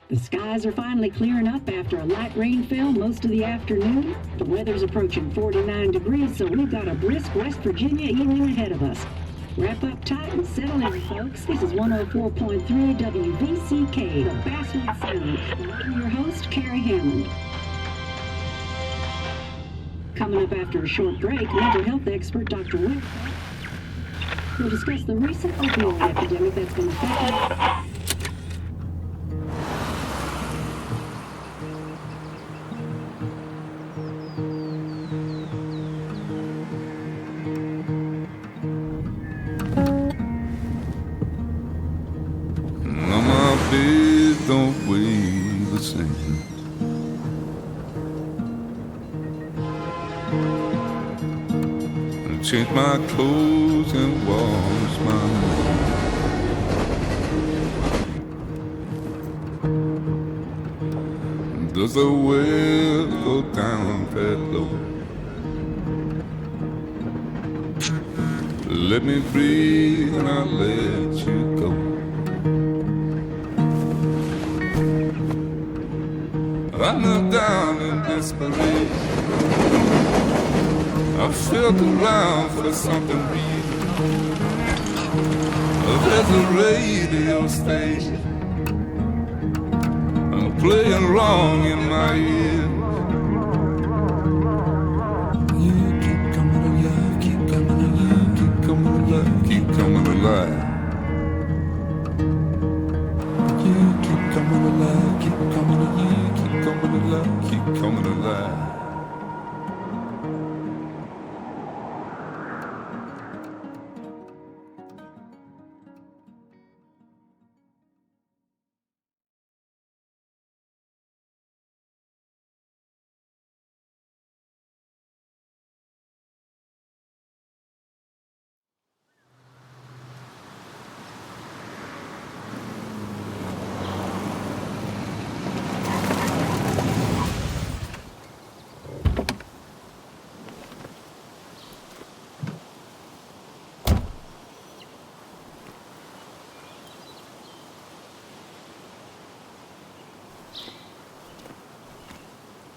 The skies are finally clearing up after a light rainfall most of the afternoon. The weather's approaching 49 degrees, so we've got a brisk West Virginia evening ahead of us. Wrap up tight and settle in, folks. This is 104.3 WVCK, the Basswood Sound. And I'm your host, Carrie Hammond. Coming up after a short break, mental health expert Dr. Wick will discuss the recent opioid epidemic that's been affecting. Don't weigh the same. And change my clothes and wash my hands. Does the well go down that low? Let me breathe and I'll let you go. I knelt down in desperation. I felt around for something real. There's a radio station playing wrong in my ear. You keep coming alive, keep coming alive, keep coming alive, keep coming alive. You keep coming alive, keep coming alive, keep coming alive, keep coming alive.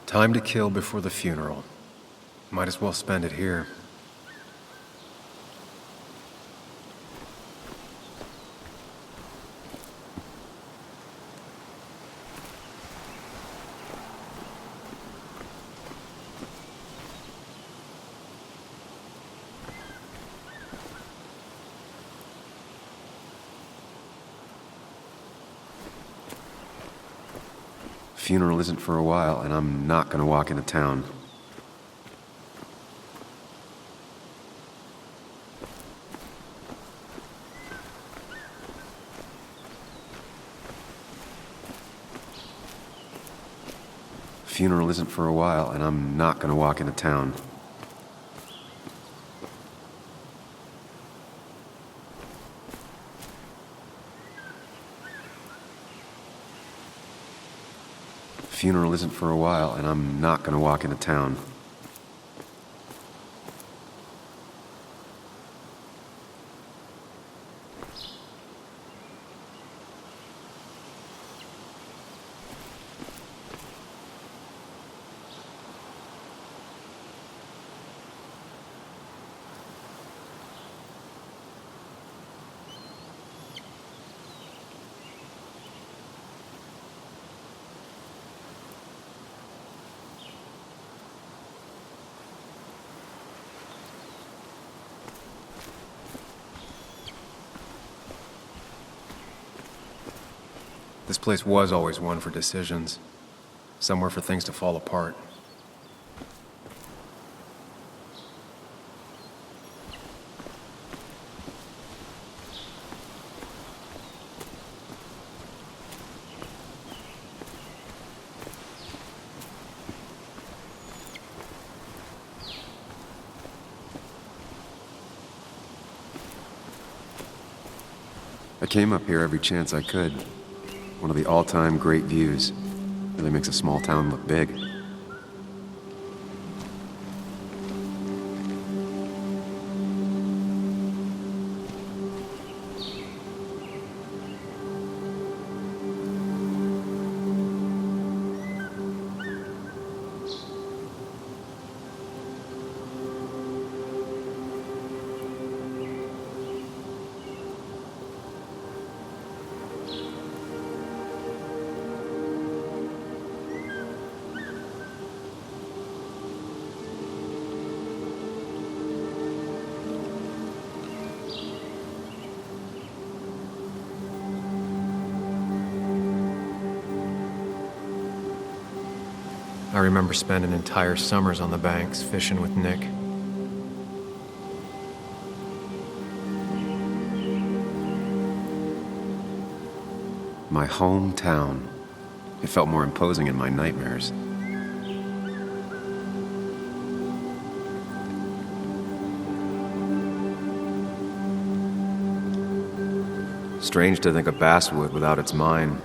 Time to kill before the funeral. Might as well spend it here. Funeral isn't for a while, and I'm not gonna walk into town. Funeral isn't for a while, and I'm not gonna walk into town. Funeral isn't for a while, and I'm not gonna walk into town. This place was always one for decisions, somewhere for things to fall apart. I came up here every chance I could. One of the all-time great views. Really makes a small town look big. I remember spending entire summers on the banks fishing with Nick. My hometown. It felt more imposing in my nightmares. Strange to think of basswood without its mine.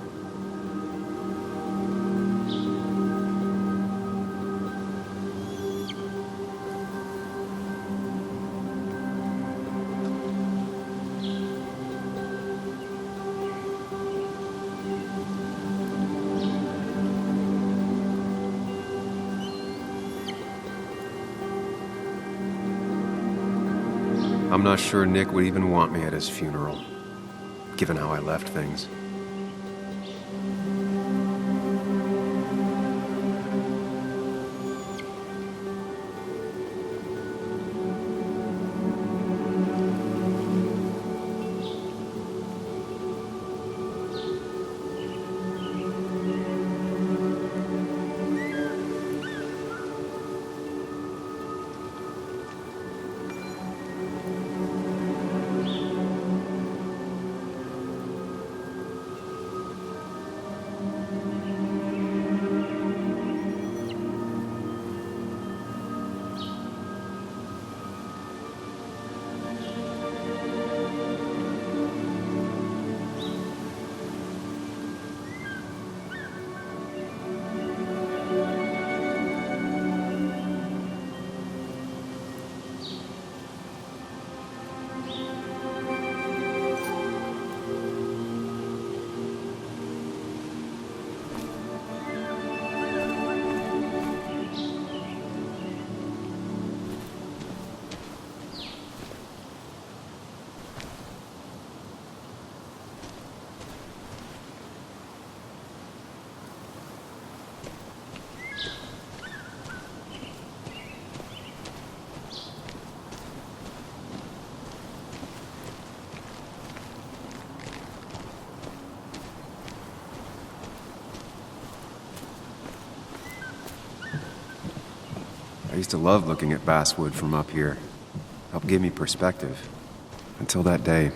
I'm not sure Nick would even want me at his funeral, given how I left things. I used to love looking at basswood from up here. Helped give me perspective. Until that day.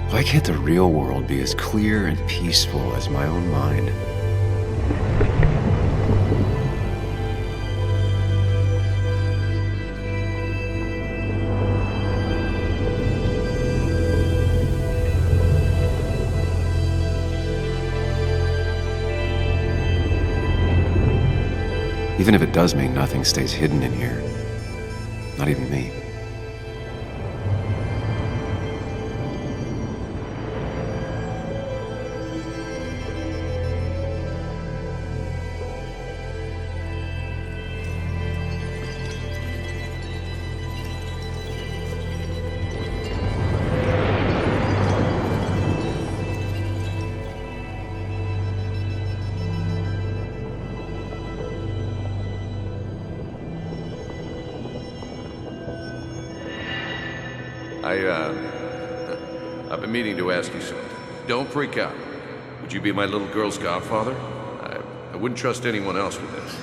Why can't the real world be as clear and peaceful as my own mind? Even if it does mean nothing stays hidden in here. Not even me. I've been meaning to ask you something. Don't freak out. Would you be my little girl's godfather? I wouldn't trust anyone else with this.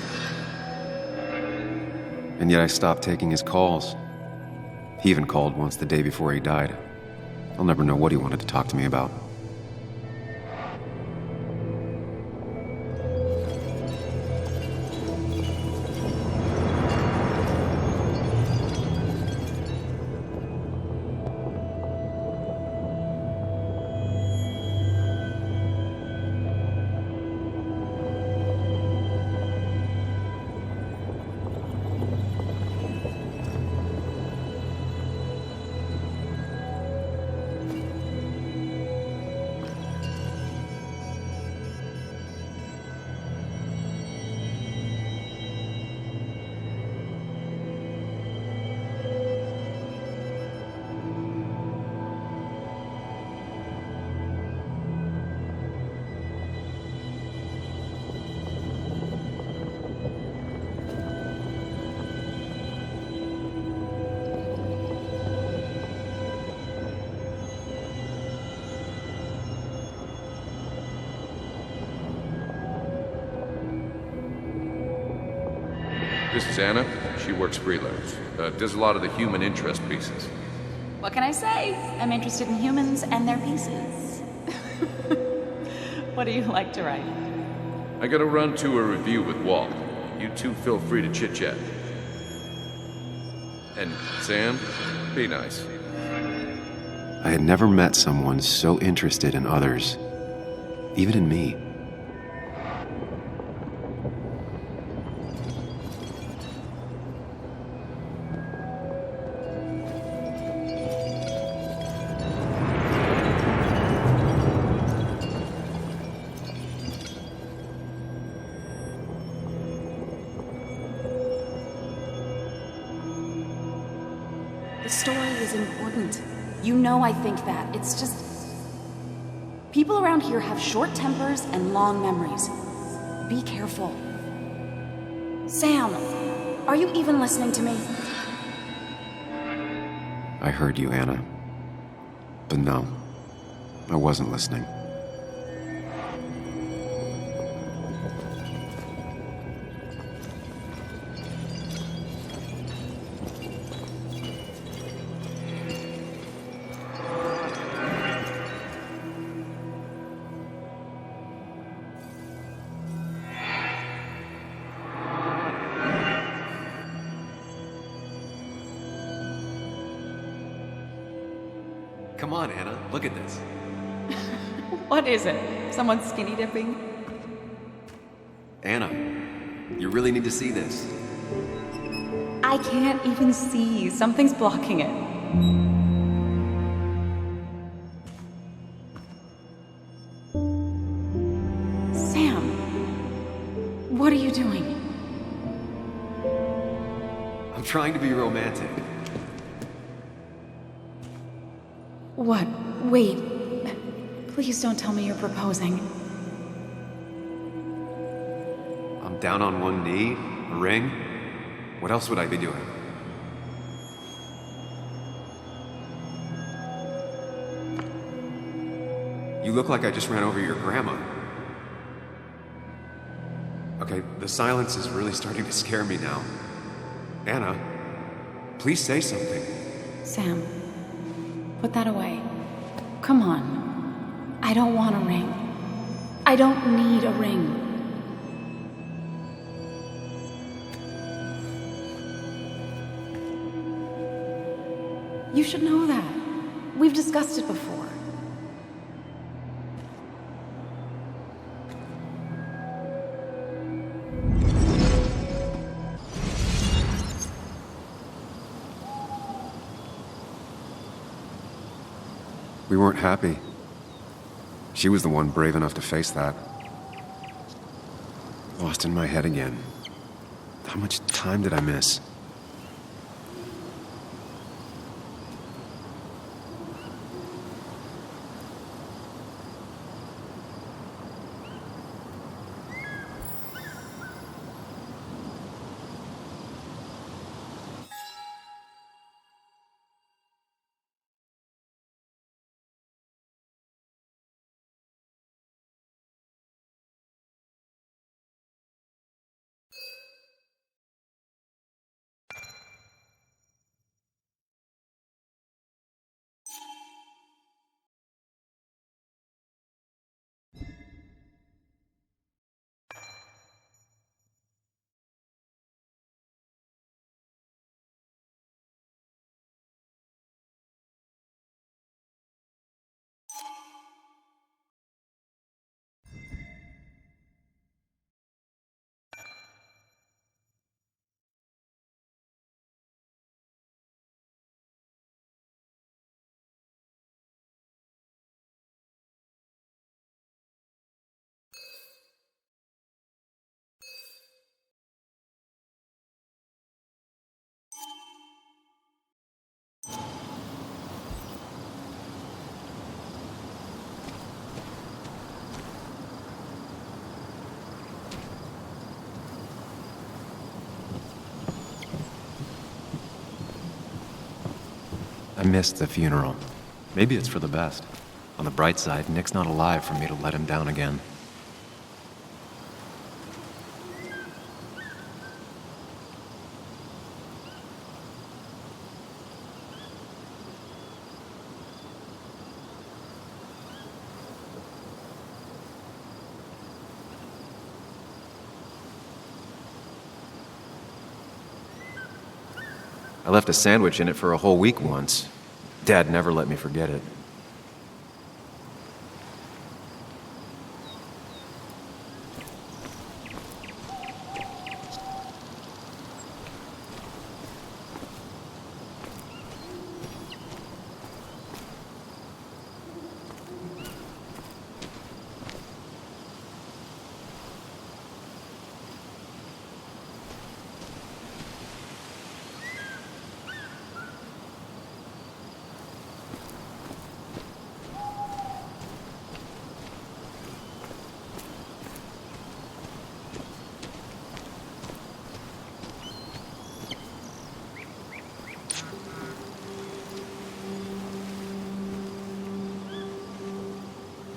And yet I stopped taking his calls. He even called once the day before he died. I'll never know what he wanted to talk to me about. This is Anna. She works freelance. Does a lot of the human interest pieces. What can I say? I'm interested in humans and their pieces. What do you like to write? I gotta run to a review with Walt. You two feel free to chit-chat. And Sam, be nice. I had never met someone so interested in others, even in me. The story is important. You know I think that. It's just... people around here have short tempers and long memories. Be careful. Sam, are you even listening to me? I heard you, Anna. But no, I wasn't listening. Come on, Anna, look at this. What is it? Someone skinny dipping? Anna, you really need to see this. I can't even see. Something's blocking it. Sam, what are you doing? I'm trying to be romantic. What? Wait. Please don't tell me you're proposing. I'm down on one knee, a ring. What else would I be doing? You look like I just ran over your grandma. Okay, the silence is really starting to scare me now. Anna, please say something. Sam, put that away. Come on. I don't want a ring. I don't need a ring. You should know that. We've discussed it before. We weren't happy. She was the one brave enough to face that. Lost in my head again. How much time did I miss? I missed the funeral. Maybe it's for the best. On the bright side, Nick's not alive for me to let him down again. I left a sandwich in it for a whole week once. Dad never let me forget it.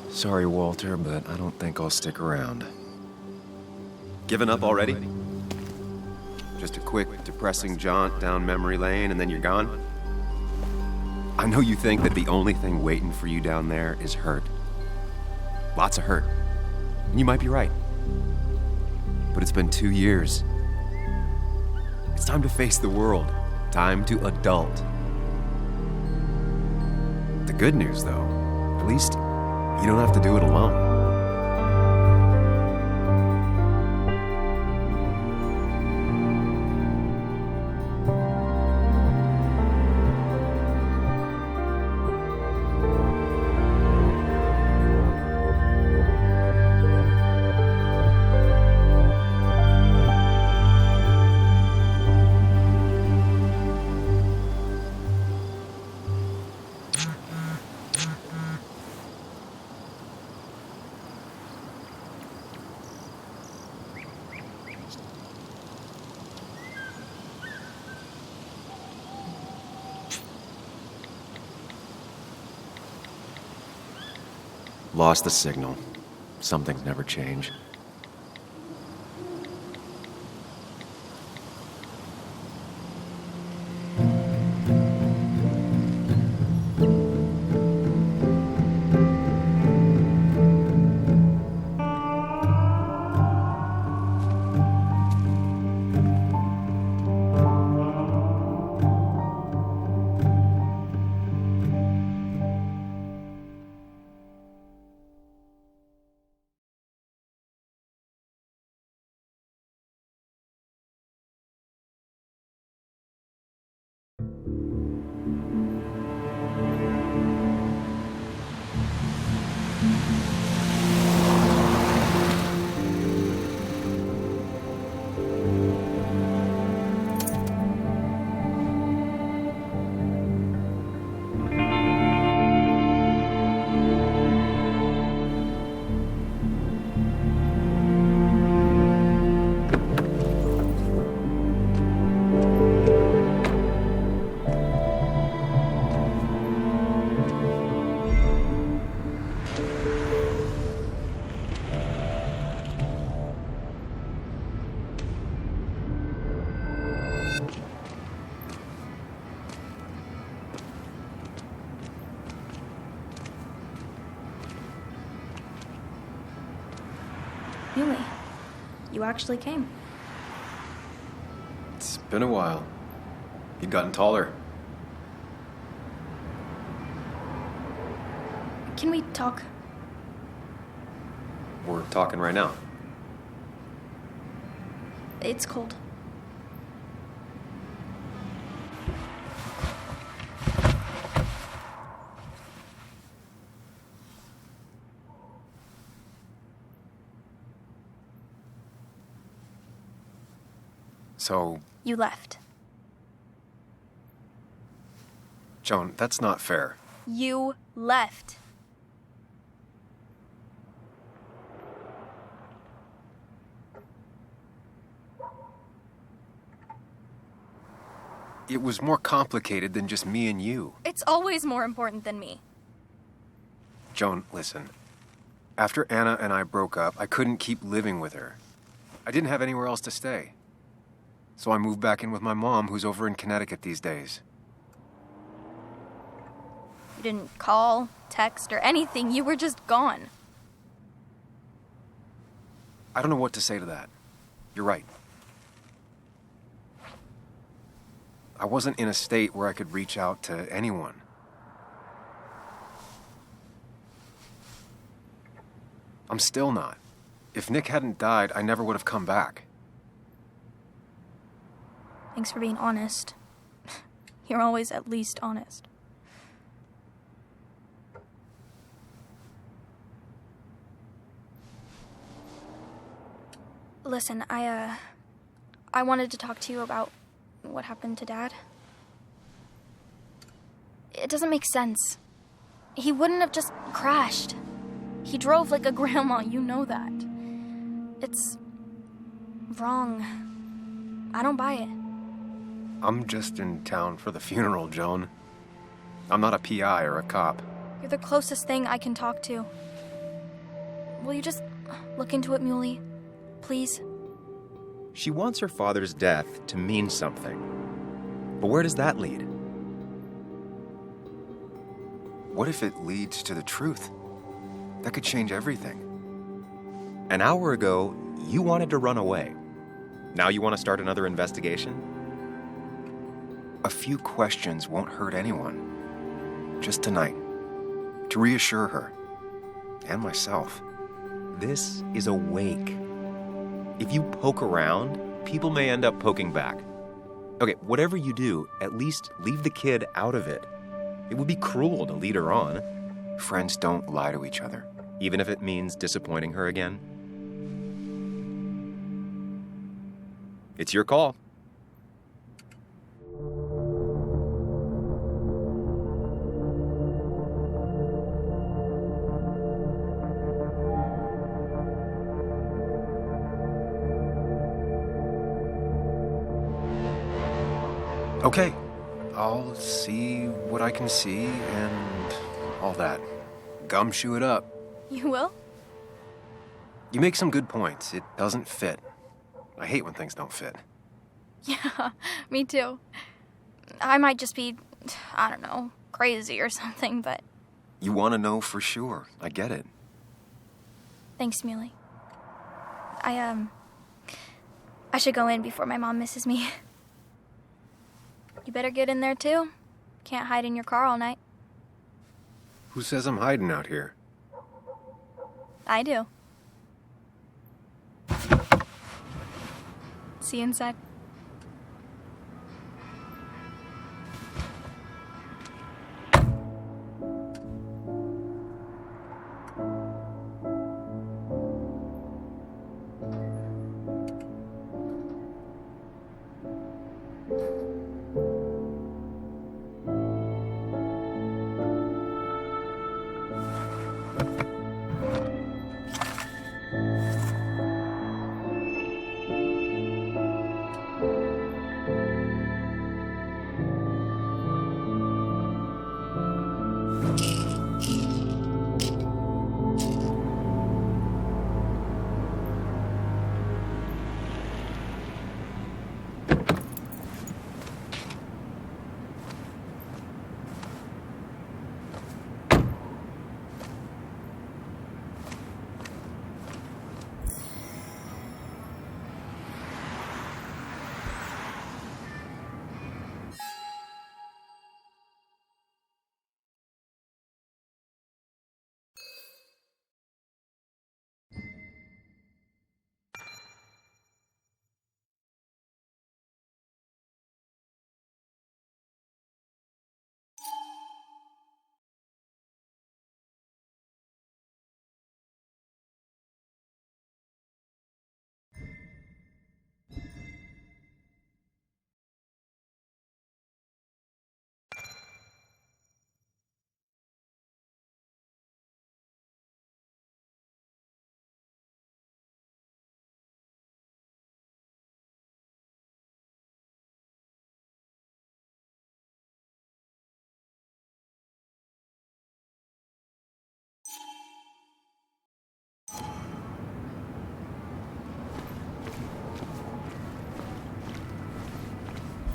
Sorry, Walter, but I don't think I'll stick around. Given up already? Just a quick, depressing jaunt down memory lane and then you're gone? I know you think that the only thing waiting for you down there is hurt. Lots of hurt. And you might be right. But it's been 2 years. It's time to face the world. Time to adult. The good news, though, at least you don't have to do it alone. Lost the signal. Some things never change. Really? You actually came? It's been a while. You've gotten taller. Can we talk? We're talking right now. It's cold. So, You left. Joan, that's not fair. You left. It was more complicated than just me and you. It's always more important than me. Joan, listen. After Anna and I broke up, I couldn't keep living with her. I didn't have anywhere else to stay. So I moved back in with my mom, who's over in Connecticut these days. You didn't call, text, or anything. You were just gone. I don't know what to say to that. You're right. I wasn't in a state where I could reach out to anyone. I'm still not. If Nick hadn't died, I never would have come back. Thanks for being honest. You're always at least honest. Listen, I wanted to talk to you about what happened to Dad. It doesn't make sense. He wouldn't have just crashed. He drove like a grandma, you know that. It's wrong. I don't buy it. I'm just in town for the funeral, Joan. I'm not a PI or a cop. You're the closest thing I can talk to. Will you just look into it, Muley? Please? She wants her father's death to mean something. But where does that lead? What if it leads to the truth? That could change everything. An hour ago, you wanted to run away. Now you want to start another investigation? A few questions won't hurt anyone. Just tonight. To reassure her. And myself. This is a wake. If you poke around, people may end up poking back. Okay, whatever you do, at least leave the kid out of it. It would be cruel to lead her on. Friends don't lie to each other, even if it means disappointing her again. It's your call. Okay, I'll see what I can see and all that. Gumshoe it up. You will? You make some good points. It doesn't fit. I hate when things don't fit. Yeah, me too. I might just be, I don't know, crazy or something, but... You want to know for sure. I get it. Thanks, Muley. I should go in before my mom misses me. You better get in there, too. Can't hide in your car all night. Who says I'm hiding out here? I do. See you inside.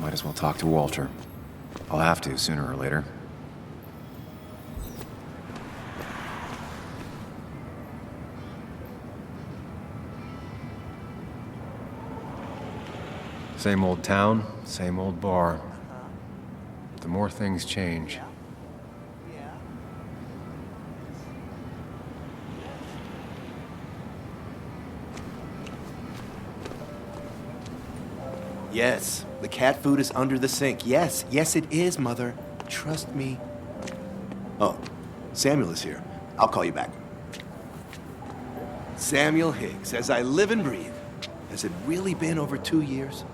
Might as well talk to Walter. I'll have to sooner or later. Same old town, same old bar. the more things change. Yes, the cat food is under the sink. Yes, yes it is, Mother. Trust me. Oh, Samuel is here. I'll call you back. Samuel Higgs, as I live and breathe. Has it really been over 2 years?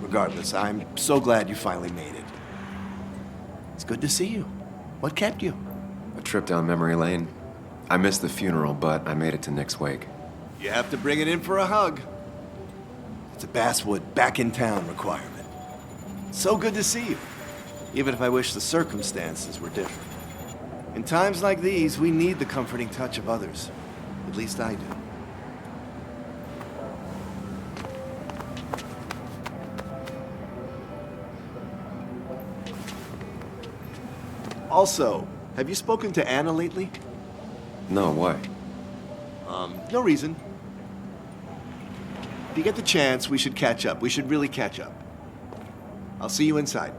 Regardless, I'm so glad you finally made it. It's good to see you. What kept you? A trip down memory lane. I missed the funeral, but I made it to Nick's wake. You have to bring it in for a hug. It's a Basswood back in town requirement. So good to see you, even if I wish the circumstances were different. In times like these, we need the comforting touch of others. At least I do. Also, have you spoken to Anna lately? No, why? No reason. If you get the chance, we should catch up. We should really catch up. I'll see you inside.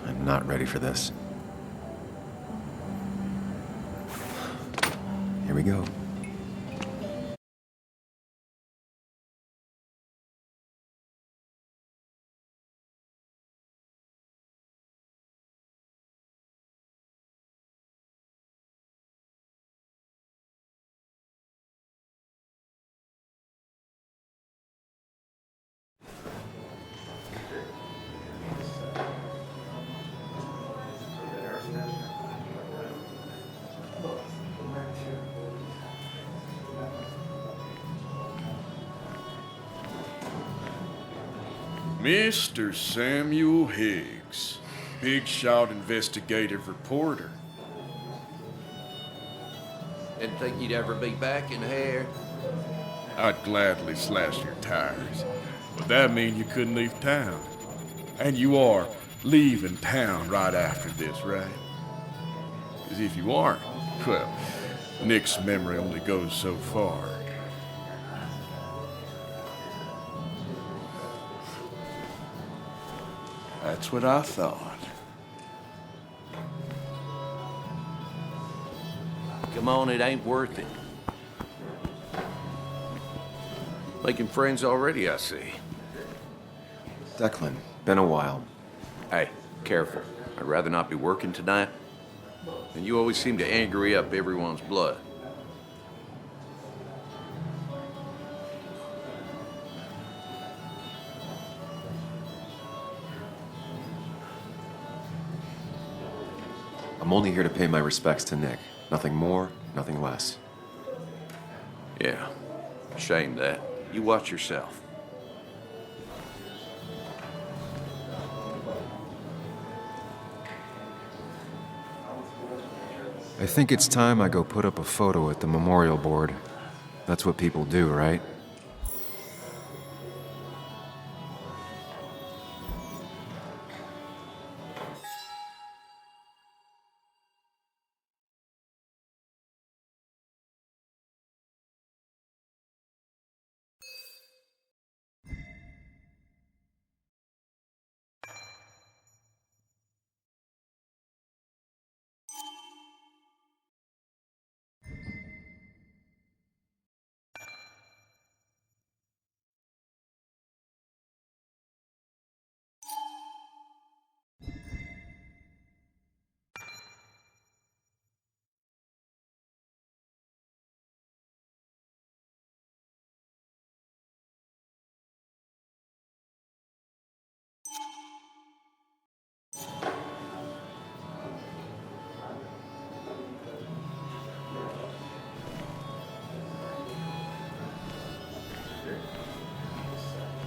I'm not ready for this. Here we go. Mr. Samuel Higgs, big shot investigative reporter. Didn't think you'd ever be back in here. I'd gladly slash your tires, but that mean you couldn't leave town. And you are leaving town right after this, right? Because if you aren't, well, Nick's memory only goes so far. That's what I thought. Come on, it ain't worth it. Making friends already, I see. Declan, been a while. Hey, careful. I'd rather not be working tonight. And you always seem to angry up everyone's blood. I'm only here to pay my respects to Nick. Nothing more, nothing less. Yeah, shame that. You watch yourself. I think it's time I go put up a photo at the memorial board. That's what people do, right?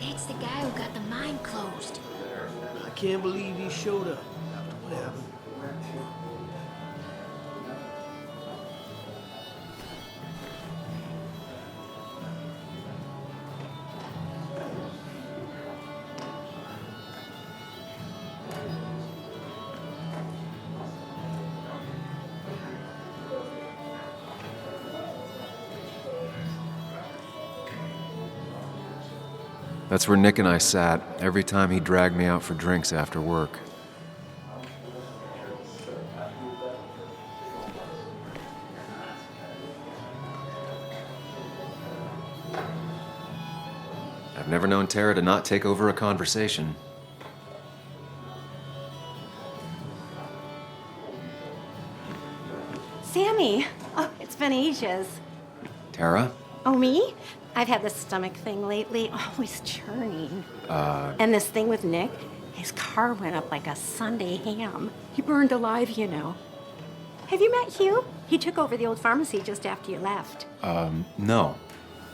That's the guy who got the mine closed. I can't believe he showed up after what happened. That's where Nick and I sat every time he dragged me out for drinks after work. I've never known Tara to not take over a conversation. Sammy! Oh, it's been ages. Tara? Oh, me? I've had this stomach thing lately, always churning. And this thing with Nick, his car went up like a Sunday ham. He burned alive, you know. Have you met Hugh? He took over the old pharmacy just after you left. No.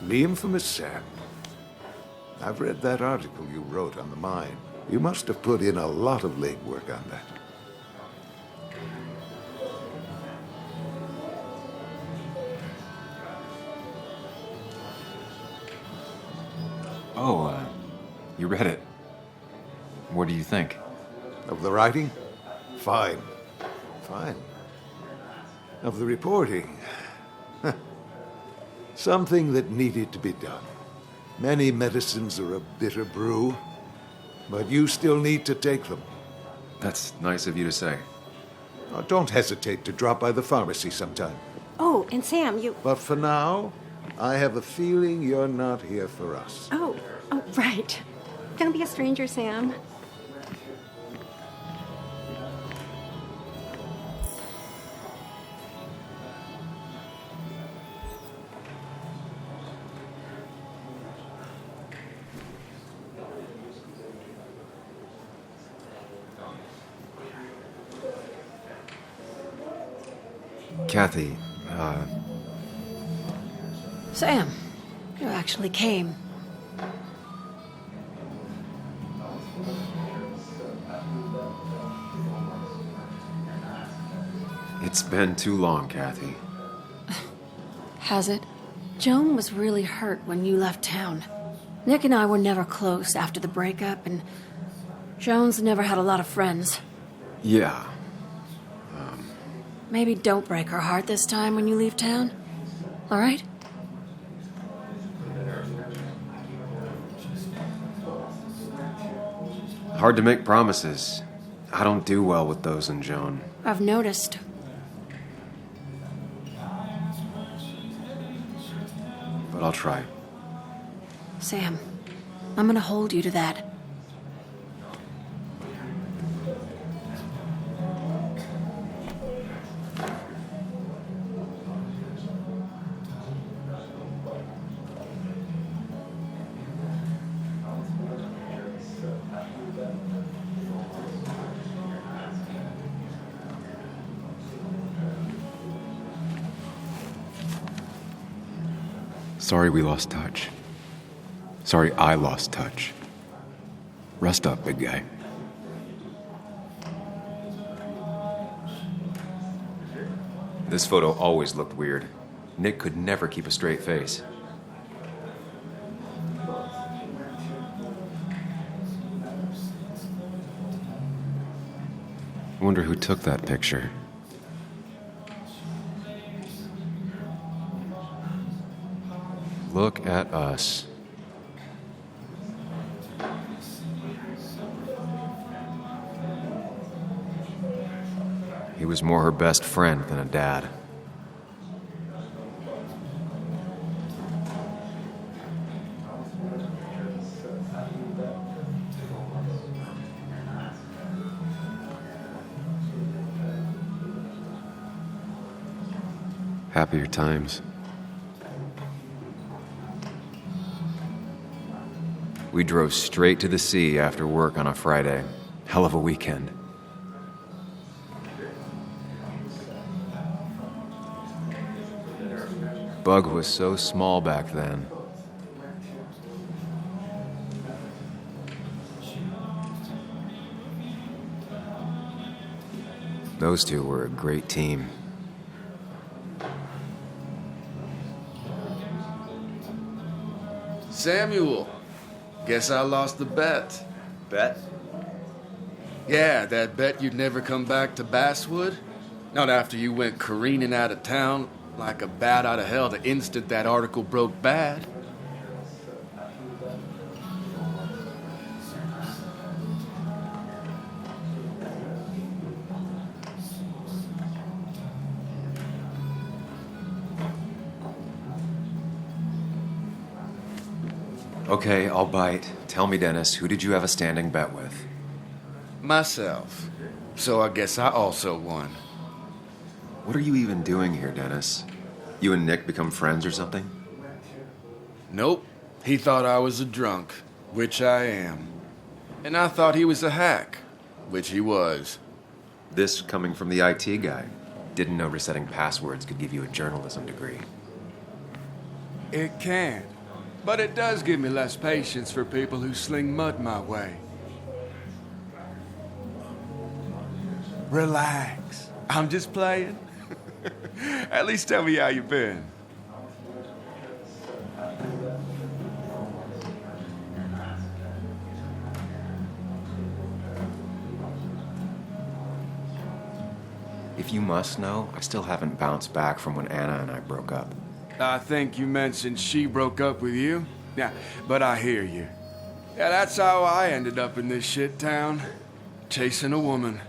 The infamous Sam. I've read that article you wrote on the mine. You must have put in a lot of legwork on that. Oh, you read it. What do you think? Of the writing? Fine. Fine. Of the reporting? Something that needed to be done. Many medicines are a bitter brew, but you still need to take them. That's nice of you to say. Oh, don't hesitate to drop by the pharmacy sometime. Oh, and Sam, you... But for now, I have a feeling you're not here for us. Oh, right. Don't be a stranger, Sam. Kathy, Sam, you actually came. it's been too long, Kathy. Has it? Joan was really hurt when you left town. Nick and I were never close after the breakup, and Joan's never had a lot of friends. Yeah. Maybe don't break her heart this time when you leave town. All right? Hard to make promises. I don't do well with those in Joan. I've noticed. But I'll try. Sam, I'm gonna hold you to that. Sorry we lost touch. Sorry I lost touch. Rest up, big guy. This photo always looked weird. Nick could never keep a straight face. Wonder who took that picture. Look at us. He was more her best friend than a dad. Happier times. We drove straight to the sea after work on a Friday. Hell of a weekend. Bug was so small back then. Those two were a great team. Samuel, guess I lost the bet. Bet? Yeah, that bet you'd never come back to Basswood. Not after you went careening out of town like a bat out of hell the instant that article broke bad. Okay, I'll bite. Tell me, Dennis, who did you have a standing bet with? Myself. So I guess I also won. What are you even doing here, Dennis? You and Nick become friends or something? Nope. He thought I was a drunk, which I am. And I thought he was a hack, which he was. This coming from the IT guy. Didn't know resetting passwords could give you a journalism degree. It can. But it does give me less patience for people who sling mud my way. Relax. I'm just playing. At least tell me how you been. If you must know, I still haven't bounced back from when Anna and I broke up. I think you mentioned she broke up with you. Yeah, but I hear you. Yeah, that's how I ended up in this shit town. Chasing a woman.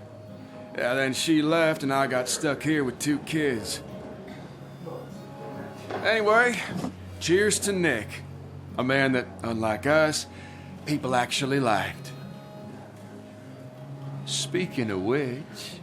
Yeah, then she left and I got stuck here with 2 kids. Anyway, cheers to Nick. A man that, unlike us, people actually liked. Speaking of which...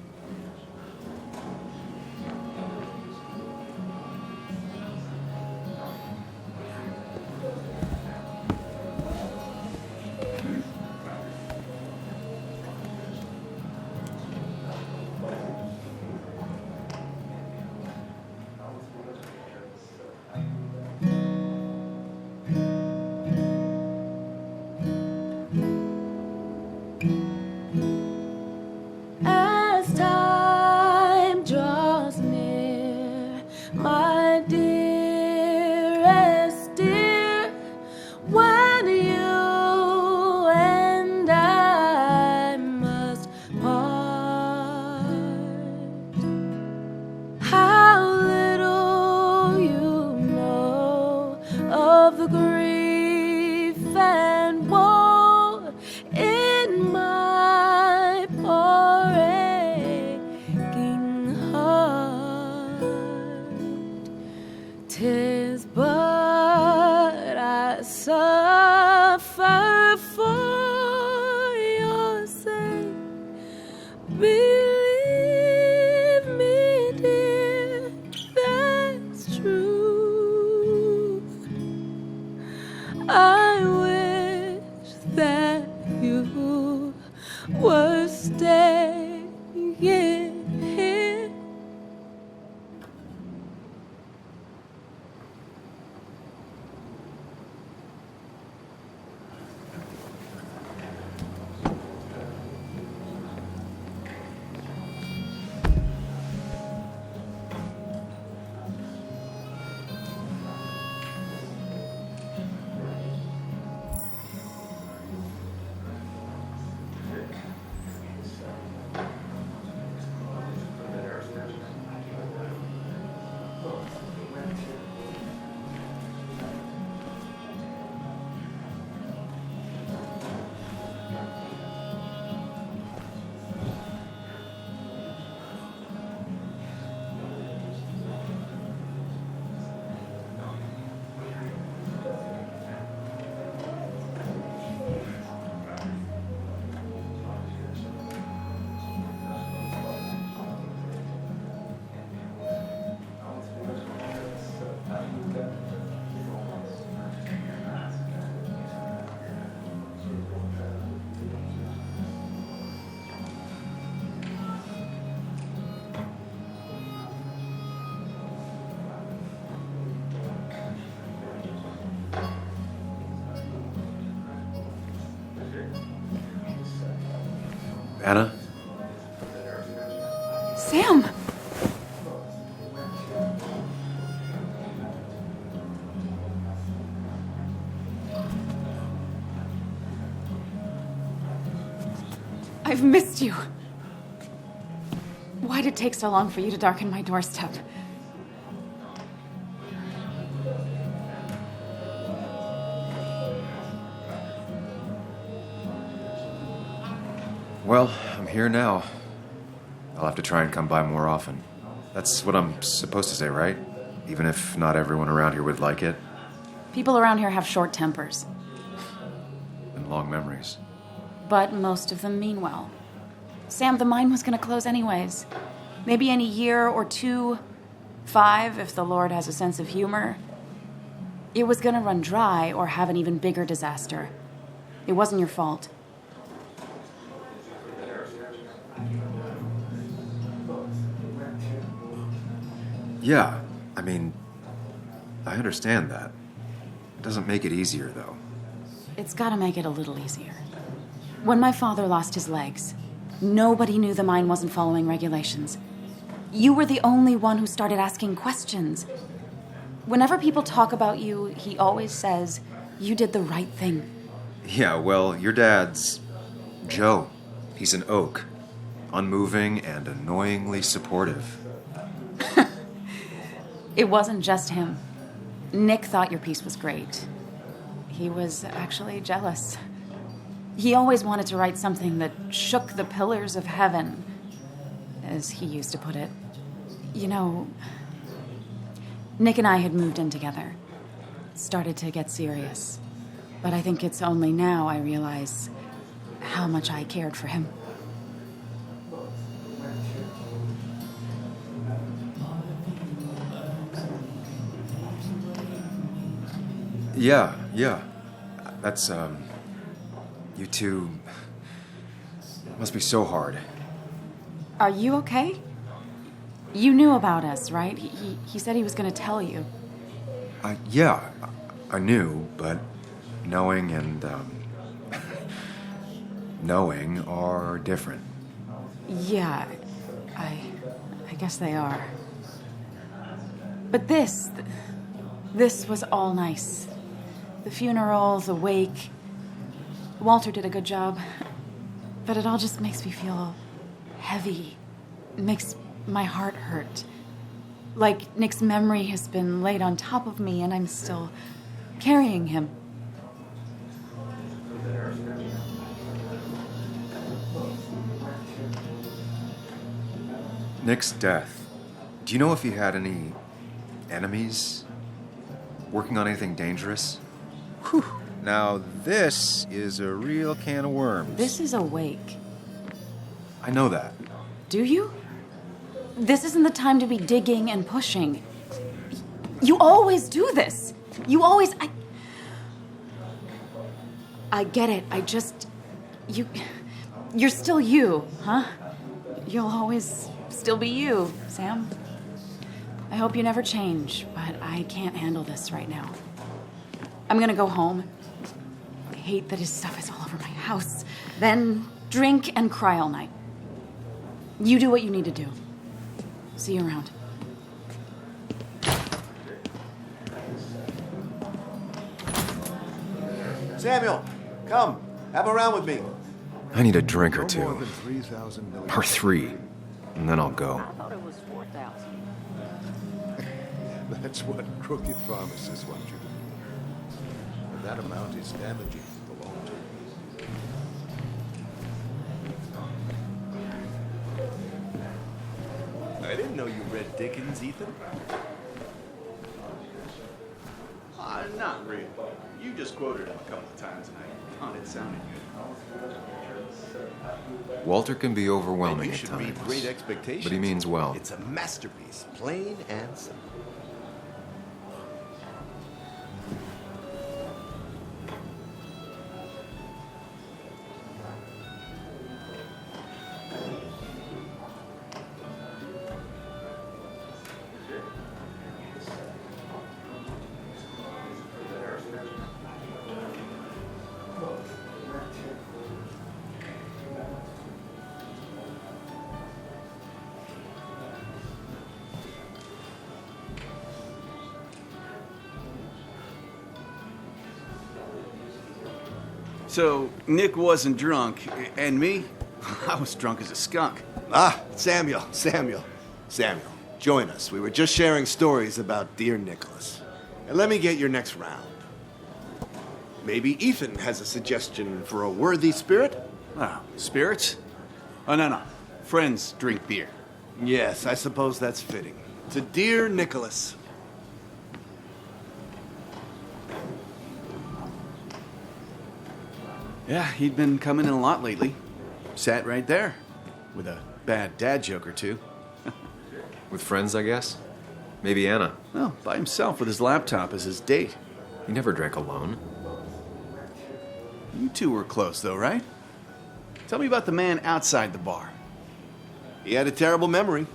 As time draws near, my dearest dear, when you and I must part, how little you know of the grief and woe in my poor aching heart. 'Tis but I suffer for your sake. Believe me, dear, that's true. I wish that you were staying here. Anna? Sam! I've missed you. Why'd it take so long for you to darken my doorstep? Well, I'm here now. I'll have to try and come by more often. That's what I'm supposed to say, right? Even if not everyone around here would like it. People around here have short tempers. and long memories. But most of them mean well. Sam, the mine was gonna close anyways. Maybe in a year or 2, 5, if the Lord has a sense of humor. It was gonna run dry or have an even bigger disaster. It wasn't your fault. Yeah, I mean, I understand that. It doesn't make it easier, though. It's gotta make it a little easier. When my father lost his legs, nobody knew the mine wasn't following regulations. You were the only one who started asking questions. Whenever people talk about you, he always says, you did the right thing. Yeah, well, your dad's Joe. He's an oak. Unmoving and annoyingly supportive. It wasn't just him. Nick thought your piece was great. He was actually jealous. He always wanted to write something that shook the pillars of heaven, as he used to put it. You know, Nick and I had moved in together. Started to get serious. But I think it's only now I realize how much I cared for him. Yeah. That's, you two must be so hard. Are you okay? You knew about us, right? He said he was going to tell you. Yeah, I knew, but knowing and, knowing are different. Yeah, I guess they are. But this was all nice. The funeral, the wake. Walter did a good job. But it all just makes me feel heavy. It makes my heart hurt. Like Nick's memory has been laid on top of me and I'm still carrying him. Nick's death. Do you know if he had any enemies? Working on anything dangerous? Whew. Now this is a real can of worms. This is a wake. I know that. Do you? This isn't the time to be digging and pushing. You always do this. You always... I get it. You're still you, huh? You'll always still be you, Sam. I hope you never change, but I can't handle this right now. I'm gonna go home. I hate that his stuff is all over my house. Then drink and cry all night. You do what you need to do. See you around. Samuel, come. Have a round with me. I need a drink or two. No more than 3,000 million. Or 3. And then I'll go. I thought it was 4,000. That's what crooked pharmacists want you to do. And that amount is damaging for the long term. I didn't know you read Dickens, Ethan. Not really. You just quoted him a couple of times and I thought it sounded good. Walter can be overwhelming You at should times. read Great Expectations. But he means well. It's a masterpiece, plain and simple. So, Nick wasn't drunk, and me? I was drunk as a skunk. Ah, Samuel, join us. We were just sharing stories about dear Nicholas. And let me get your next round. Maybe Ethan has a suggestion for a worthy spirit? Oh, spirits? Oh, no. Friends drink beer. Yes, I suppose that's fitting. To dear Nicholas. Yeah, he'd been coming in a lot lately. Sat right there, with a bad dad joke or two. With friends, I guess? Maybe Anna. Well, by himself with his laptop as his date. He never drank alone. You two were close, though, right? Tell me about the man outside the bar. He had a terrible memory.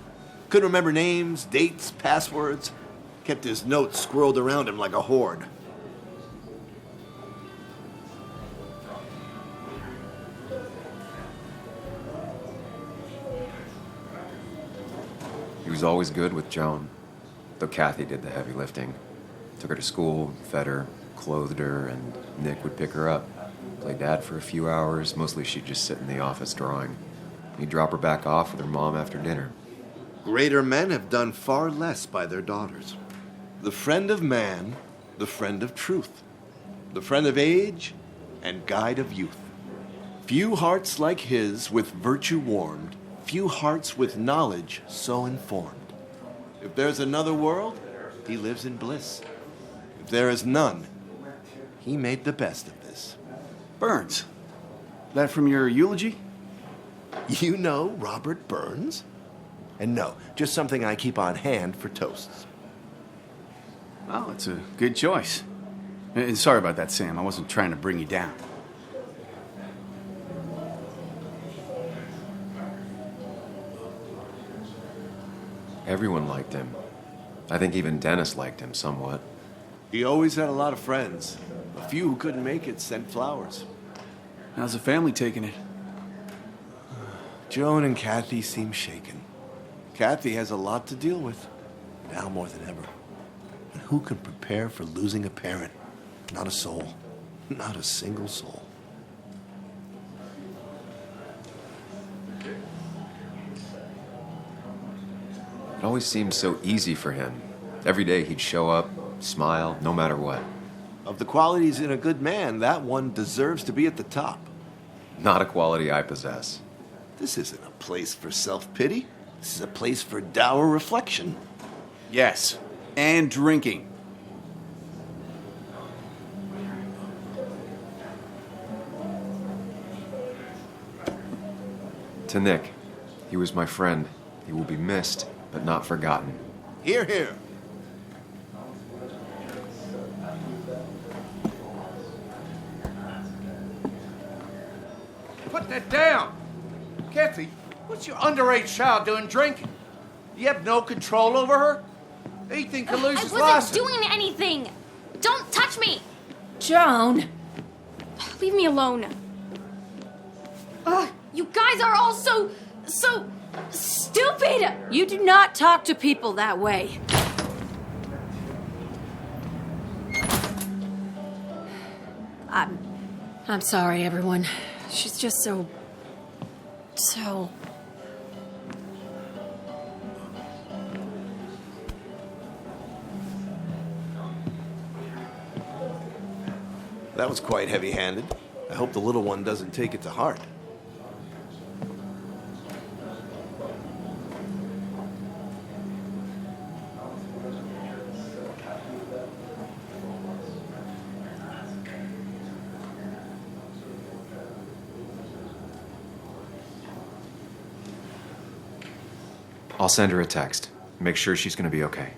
Couldn't remember names, dates, passwords. Kept his notes squirreled around him like a hoard. He was always good with Joan, though Kathy did the heavy lifting. Took her to school, fed her, clothed her, and Nick would pick her up. Play dad for a few hours. Mostly she'd just sit in the office drawing. He'd drop her back off with her mom after dinner. Greater men have done far less by their daughters. The friend of man, the friend of truth. The friend of age, and guide of youth. Few hearts like his with virtue warmed. Few hearts with knowledge so informed. If there's another world, he lives in bliss. If there is none, he made the best of this. Burns. That from your eulogy? You know Robert Burns? And no, just something I keep on hand for toasts. Well, it's a good choice. And sorry about that, Sam. I wasn't trying to bring you down. Everyone liked him. I think even Dennis liked him somewhat. He always had a lot of friends. A few who couldn't make it sent flowers. How's the family taking it? Joan and Kathy seem shaken. Kathy has a lot to deal with, now more than ever. And who can prepare for losing a parent? Not a soul. Not a single soul. It always seemed so easy for him. Every day he'd show up, smile, no matter what. Of the qualities in a good man, that one deserves to be at the top. Not a quality I possess. This isn't a place for self-pity. This is a place for dour reflection. Yes, and drinking. To Nick, he was my friend. He will be missed, but not forgotten. Hear, hear. Put that down! Kathy, what's your underage child doing drinking? You have no control over her? Ethan can lose his I license. wasn't doing anything! Don't touch me! Joan! Leave me alone. Ugh, you guys are all so stupid! You do not talk to people that way. I'm sorry, everyone. She's just so... That was quite heavy-handed. I hope the little one doesn't take it to heart. I'll send her a text. Make sure she's gonna be okay.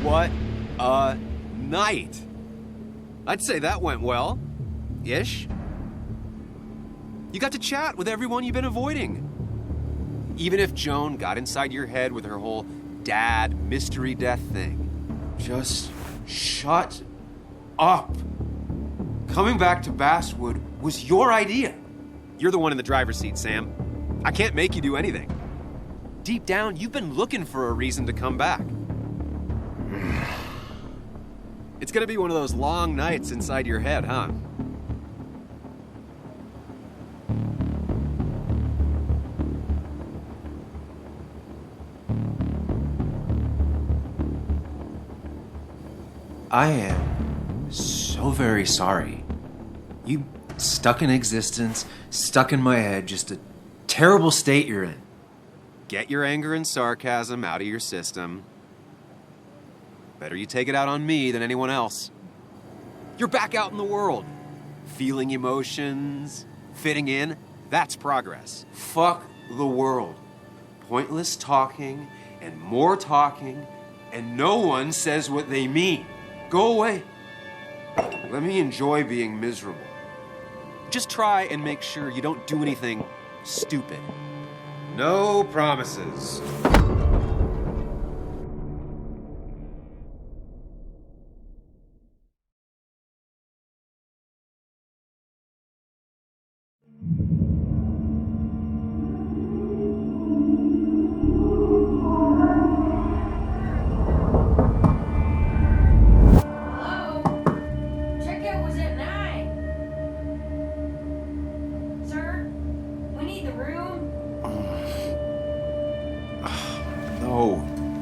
What a night! I'd say that went well. Ish. You got to chat with everyone you've been avoiding. Even if Joan got inside your head with her whole dad mystery death thing, just shut up. Coming back to Basswood was your idea. You're the one in the driver's seat, Sam. I can't make you do anything. Deep down, you've been looking for a reason to come back. It's gonna be one of those long nights inside your head, huh? I am so very sorry. You stuck in existence, stuck in my head, just a terrible state you're in. Get your anger and sarcasm out of your system. Better you take it out on me than anyone else. You're back out in the world. Feeling emotions, fitting in, that's progress. Fuck the world. Pointless talking and more talking, and no one says what they mean. Go away. Let me enjoy being miserable. Just try and make sure you don't do anything stupid. No promises.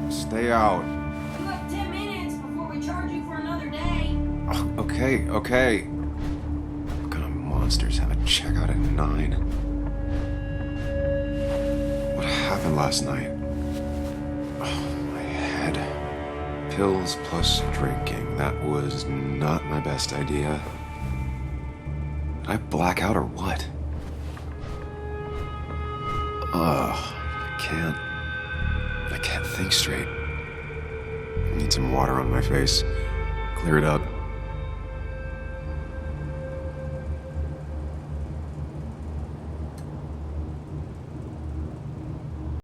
Stay out. You have 10 minutes before we charge you for another day. Okay. What kind of monsters have a checkout at 9? What happened last night? Oh, my head. Pills plus drinking. That was not my best idea. Did I black out or what? I can't think straight. I need some water on my face. Clear it up.